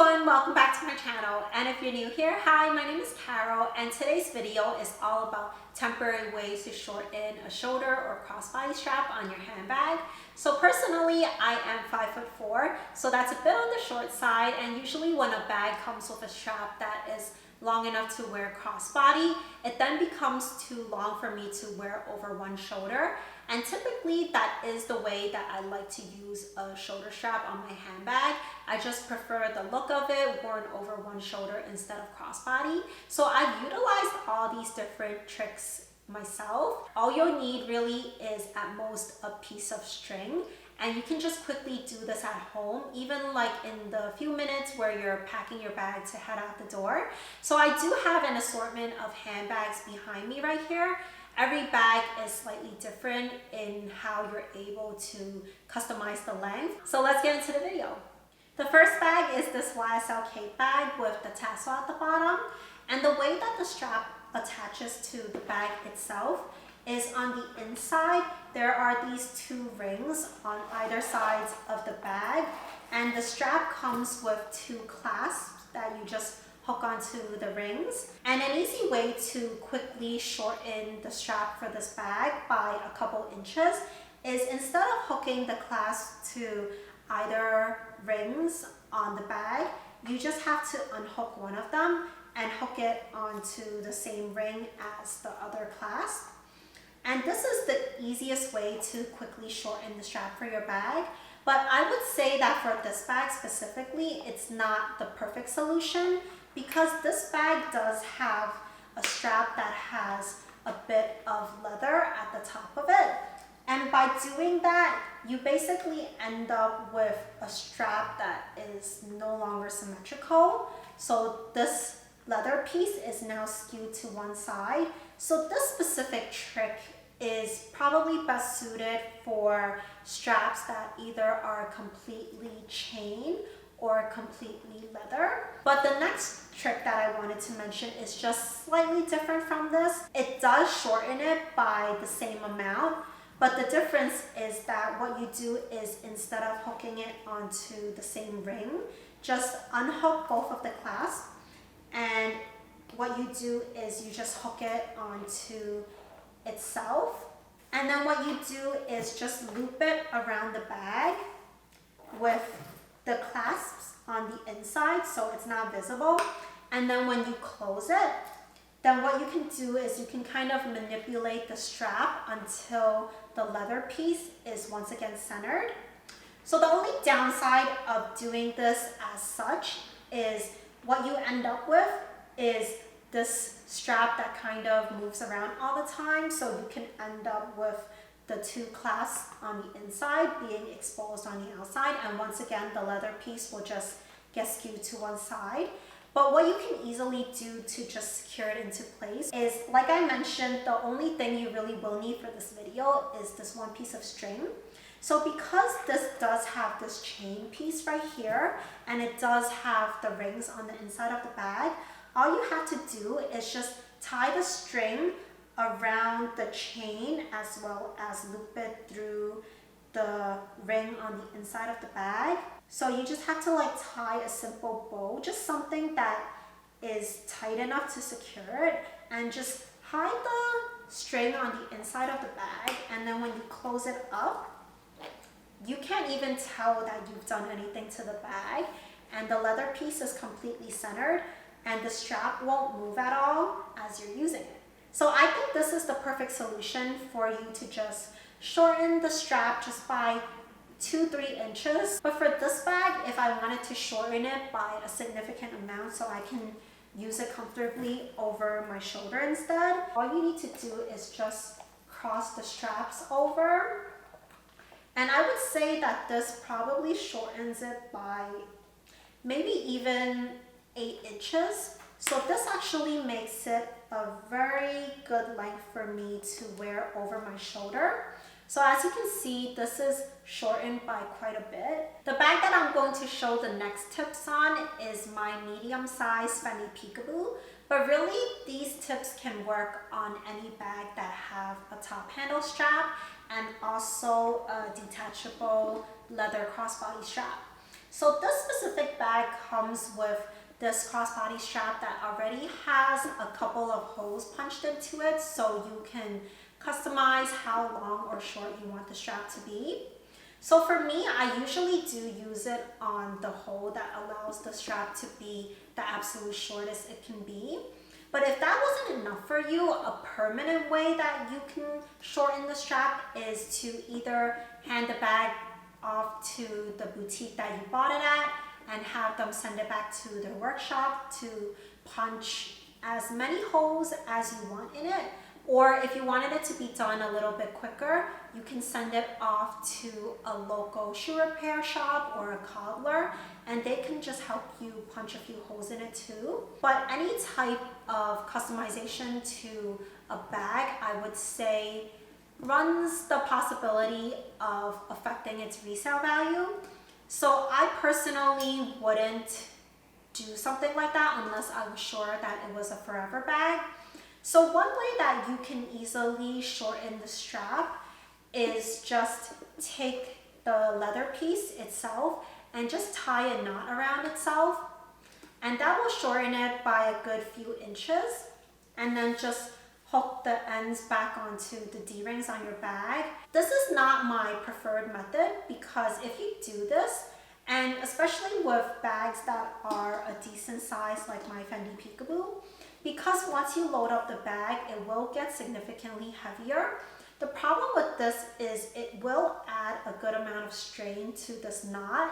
everyone, welcome back to my channel. And if you're new here, hi, my name is Carol, and today's video is all about temporary ways to shorten a shoulder or crossbody strap on your handbag. So personally, I am 5'4", so that's a bit on the short side, and usually when a bag comes with a strap that is long enough to wear crossbody, it then becomes too long for me to wear over one shoulder. And typically that is the way that I like to use a shoulder strap on my handbag. I just prefer the look of it worn over one shoulder instead of crossbody. So I've utilized all these different tricks myself. All you'll need really is at most a piece of string, and you can just quickly do this at home, even like in the few minutes where you're packing your bag to head out the door. So I do have an assortment of handbags behind me right here. Every bag is slightly different in how you're able to customize the length. So let's get into the video. The first bag is this YSL Cant Bag with the tassel at the bottom. And the way that the strap attaches to the bag itself is on the inside. There are these two rings on either sides of the bag. And the strap comes with two clasps that you just hook onto the rings. And an easy way to quickly shorten the strap for this bag by a couple inches is, instead of hooking the clasp to either rings on the bag, you just have to unhook one of them and hook it onto the same ring as the other clasp. And this is the easiest way to quickly shorten the strap for your bag. But I would say that for this bag specifically, it's not the perfect solution, because this bag does have a strap that has a bit of leather at the top of it. And by doing that, you basically end up with a strap that is no longer symmetrical. So this leather piece is now skewed to one side. So this specific trick is probably best suited for straps that either are completely chain or completely leather. But the next trick that I wanted to mention is just slightly different from this. It does shorten it by the same amount, but the difference is that what you do is, instead of hooking it onto the same ring, just unhook both of the clasps, and what you do is you just hook it onto itself. And then what you do is just loop it around the bag with the clasps on the inside so it's not visible. And then when you close it, then what you can do is you can kind of manipulate the strap until the leather piece is once again centered. So the only downside of doing this as such is what you end up with is this strap that kind of moves around all the time. So you can end up with the two clasps on the inside being exposed on the outside, and once again the leather piece will just get skewed to one side. But what you can easily do to just secure it into place is, like I mentioned, the only thing you really will need for this video is this one piece of string. So because this does have this chain piece right here, and it does have the rings on the inside of the bag, all you have to do is just tie the string around the chain as well as loop it through the ring on the inside of the bag. So you just have to like tie a simple bow, just something that is tight enough to secure it, and just hide the string on the inside of the bag. And then when you close it up, you can't even tell that you've done anything to the bag, and the leather piece is completely centered, and the strap won't move at all as you're using it. So I think this is the perfect solution for you to just shorten the strap just by 2-3 inches. But for this bag, if I wanted to shorten it by a significant amount so I can use it comfortably over my shoulder instead, all you need to do is just cross the straps over. And I would say that this probably shortens it by maybe even 8 inches. So this actually makes it a very good length for me to wear over my shoulder. So as you can see, this is shortened by quite a bit. The bag that I'm going to show the next tips on is my medium size Fendi Peekaboo. But really, these tips can work on any bag that have a top handle strap and also a detachable leather crossbody strap. So this specific bag bag comes with this crossbody strap that already has a couple of holes punched into it, so you can customize how long or short you want the strap to be. So for me, I usually do use it on the hole that allows the strap to be the absolute shortest it can be. But if that wasn't enough for you, a permanent way that you can shorten the strap is to either hand the bag off to the boutique that you bought it at and have them send it back to their workshop to punch as many holes as you want in it. Or if you wanted it to be done a little bit quicker, you can send it off to a local shoe repair shop or a cobbler, and they can just help you punch a few holes in it too. But any type of customization to a bag, I would say, runs the possibility of affecting its resale value. So I personally wouldn't do something like that unless I was sure that it was a forever bag. So one way that you can easily shorten the strap is just take the leather piece itself and just tie a knot around itself, and that will shorten it by a good few inches, and then just hook the ends back onto the D-rings on your bag. This is not my preferred method because if you do this, and especially with bags that are a decent size like my Fendi Peekaboo, because once you load up the bag, it will get significantly heavier. The problem with this is it will add a good amount of strain to this knot.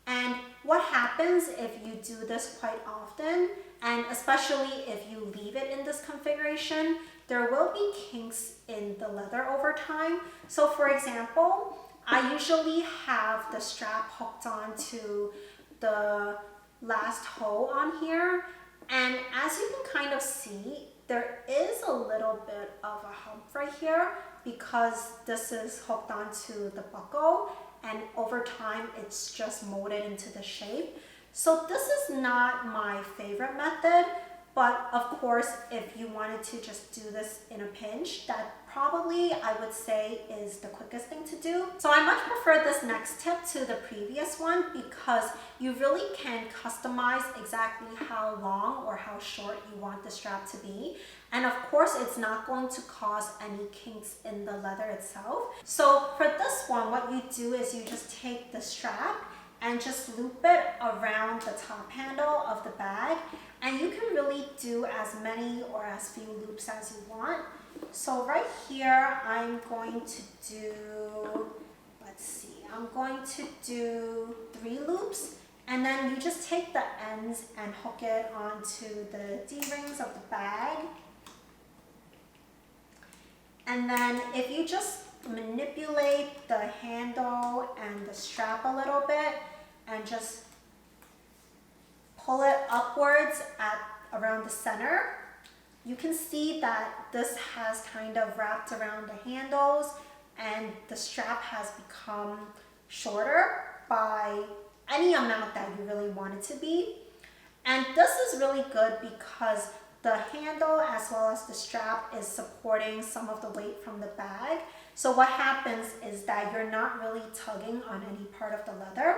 And what happens if you do this quite often, and especially if you leave it in this configuration, there will be kinks in the leather over time. So for example, I usually have the strap hooked onto the last hole on here. And as you can kind of see, there is a little bit of a hump right here because this is hooked onto the buckle, and over time it's just molded into the shape. So this is not my favorite method, but of course if you wanted to just do this in a pinch, that probably I would say is the quickest thing to do. So I much prefer this next tip to the previous one because you really can customize exactly how long or how short you want the strap to be. And of course, it's not going to cause any kinks in the leather itself. So for this one, what you do is you just take the strap and just loop it around the top handle of the bag. And you can really do as many or as few loops as you want. So right here, I'm going to do, let's see, I'm going to do 3 loops. And then you just take the ends and hook it onto the D-rings of the bag. And then if you just manipulate the handle and the strap a little bit and just pull it upwards at around the center, you can see that this has kind of wrapped around the handles and the strap has become shorter by any amount that you really want it to be. And this is really good because the handle as well as the strap is supporting some of the weight from the bag. So what happens is that you're not really tugging on any part of the leather.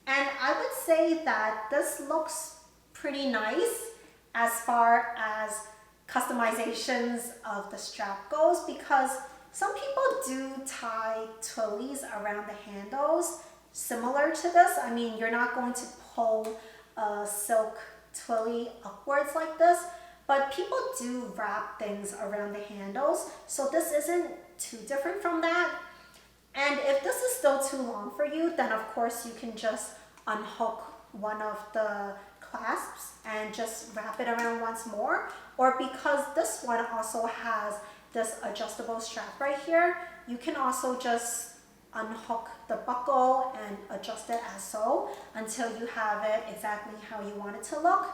And I would say that this looks pretty nice as far as customizations of the strap goes, because some people do tie twillies around the handles similar to this. I mean, you're not going to pull a silk twilly upwards like this, but people do wrap things around the handles, so this isn't too different from that. And if this is still too long for you, then of course you can just unhook one of the clasps and just wrap it around once more. Or because this one also has this adjustable strap right here, you can also just unhook the buckle and adjust it as so until you have it exactly how you want it to look.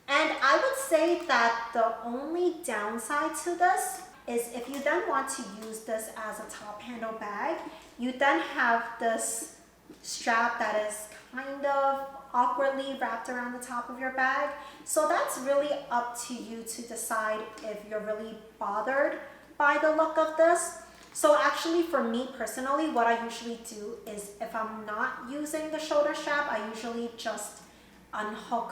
And I would say that the only downside to this is if you then want to use this as a top handle bag, you then have this strap that is kind of awkwardly wrapped around the top of your bag. So that's really up to you to decide if you're really bothered by the look of this. So actually for me personally, what I usually do is if I'm not using the shoulder strap, I usually just unhook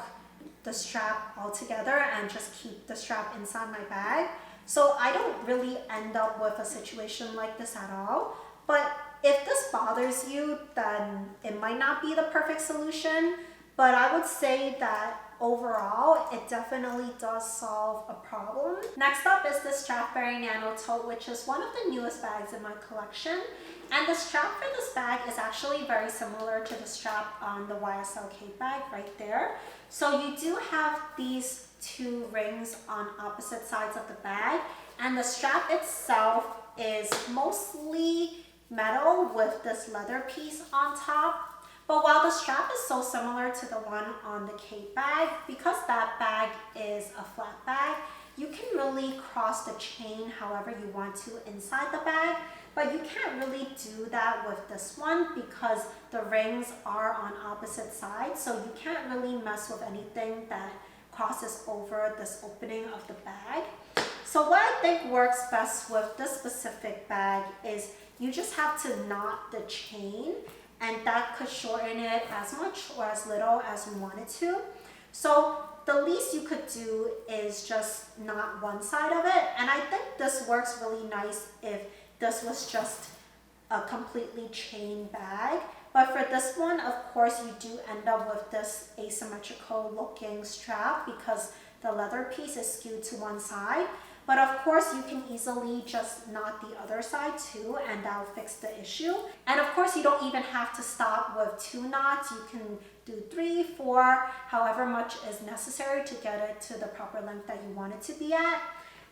the strap altogether and just keep the strap inside my bag. So I don't really end up with a situation like this at all. But if this bothers you, then it might not be the perfect solution. But I would say that overall, it definitely does solve a problem. Next up is the strap-bearing nano tote, which is one of the newest bags in my collection. And the strap for this bag is actually very similar to the strap on the YSL Cant Bag right there. So you do have these two rings on opposite sides of the bag, and the strap itself is mostly metal with this leather piece on top. But while the strap is so similar to the one on the Cant Bag, because that bag is a flat bag, you can really cross the chain however you want to inside the bag, but you can't really do that with this one because the rings are on opposite sides, so you can't really mess with anything that crosses over this opening of the bag. So what I think works best with this specific bag is you just have to knot the chain, and that could shorten it as much or as little as you want it to. So the least you could do is just knot one side of it, and I think this works really nice if this was just a completely chain bag. But for this one, of course, you do end up with this asymmetrical looking strap because the leather piece is skewed to one side. But of course, you can easily just knot the other side too, and that'll fix the issue. And of course, you don't even have to stop with 2 knots. You can do 3, 4, however much is necessary to get it to the proper length that you want it to be at.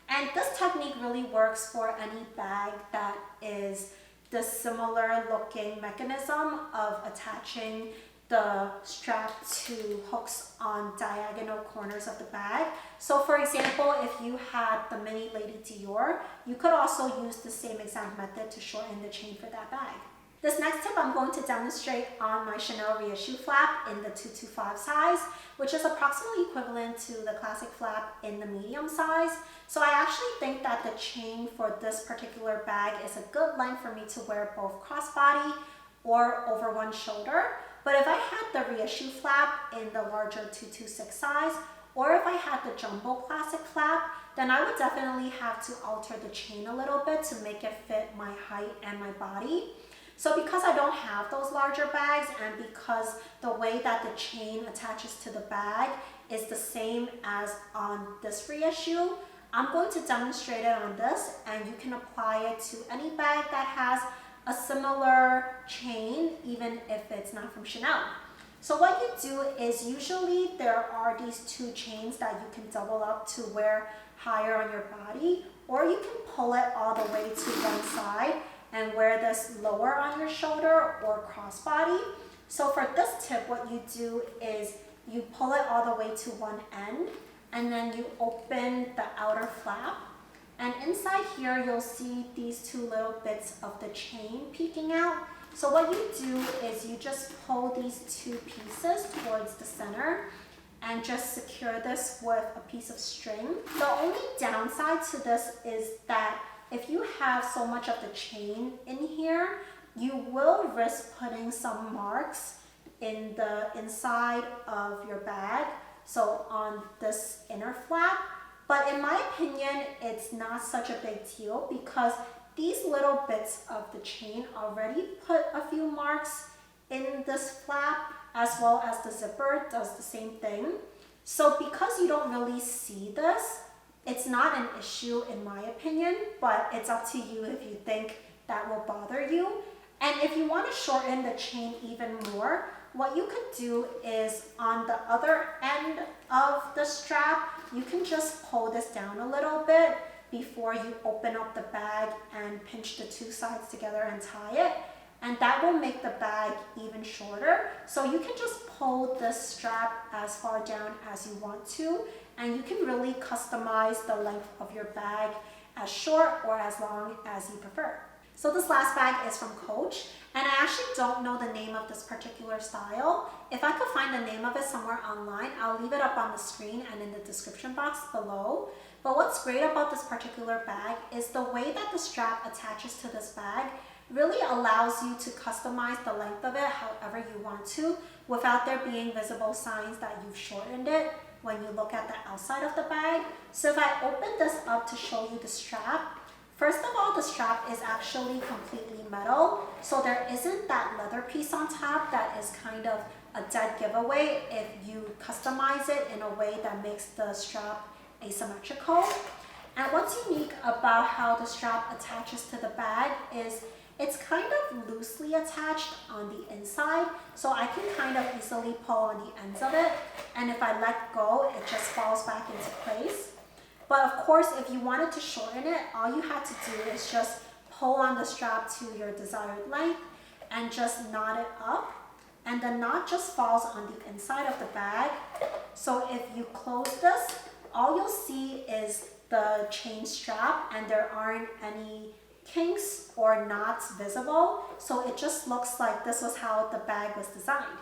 And this technique really works for any bag that is the similar looking mechanism of attaching the strap to hooks on diagonal corners of the bag. So for example, if you had the mini Lady Dior, you could also use the same exact method to shorten the chain for that bag. This next tip I'm going to demonstrate on my Chanel reissue flap in the 225 size, which is approximately equivalent to the classic flap in the medium size. So I actually think that the chain for this particular bag is a good length for me to wear both crossbody or over one shoulder. But if I had the reissue flap in the larger 226 size, or if I had the jumbo classic flap, then I would definitely have to alter the chain a little bit to make it fit my height and my body. So because I don't have those larger bags, and because the way that the chain attaches to the bag is the same as on this reissue, I'm going to demonstrate it on this, and you can apply it to any bag that has a similar chain, even if it's not from Chanel. So what you do is usually there are these 2 chains that you can double up to wear higher on your body, or you can pull it all the way to one side and wear this lower on your shoulder or crossbody. So for this tip, what you do is you pull it all the way to one end, and then you open the outer flap. And inside here, you'll see these 2 little bits of the chain peeking out. So what you do is you just pull these 2 pieces towards the center and just secure this with a piece of string. The only downside to this is that if you have so much of the chain in here, you will risk putting some marks in the inside of your bag, so on this inner flap. But in my opinion, it's not such a big deal because these little bits of the chain already put a few marks in this flap, as well as the zipper does the same thing. So because you don't really see this, it's not an issue in my opinion, but it's up to you if you think that will bother you. And if you want to shorten the chain even more, what you could do is on the other end of the strap, you can just pull this down a little bit before you open up the bag and pinch the 2 sides together and tie it. And that will make the bag even shorter. So you can just pull this strap as far down as you want to, and you can really customize the length of your bag as short or as long as you prefer. So this last bag is from Coach, and I actually don't know the name of this particular style. If I could find the name of it somewhere online, I'll leave it up on the screen and in the description box below. But what's great about this particular bag is the way that the strap attaches to this bag really allows you to customize the length of it however you want to without there being visible signs that you've shortened it when you look at the outside of the bag. So if I open this up to show you the strap, first of all, the strap is actually completely metal, so there isn't that leather piece on top that is kind of a dead giveaway if you customize it in a way that makes the strap asymmetrical. And what's unique about how the strap attaches to the bag is it's kind of loosely attached on the inside, so I can kind of easily pull on the ends of it, and if I let go, it just falls back into place. But of course, if you wanted to shorten it, all you had to do is just pull on the strap to your desired length and just knot it up, and the knot just falls on the inside of the bag. So if you close this, all you'll see is the chain strap, and there aren't any kinks or knots visible, so it just looks like this was how the bag was designed.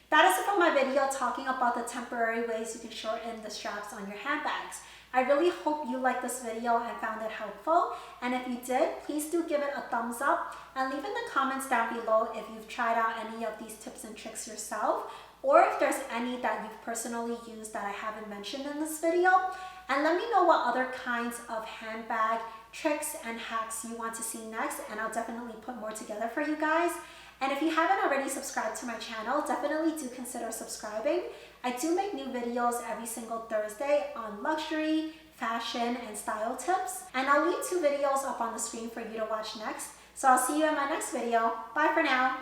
That is it for my video talking about the temporary ways you can shorten the straps on your handbags. I really hope you liked this video and found it helpful, and if you did, please do give it a thumbs up and leave in the comments down below if you've tried out any of these tips and tricks yourself, or if there's any that you've personally used that I haven't mentioned in this video. And let me know what other kinds of handbag tricks and hacks you want to see next, and I'll definitely put more together for you guys. And if you haven't already subscribed to my channel, definitely do consider subscribing. I do make new videos every single Thursday on luxury, fashion, and style tips. And I'll leave 2 videos up on the screen for you to watch next. So I'll see you in my next video. Bye for now.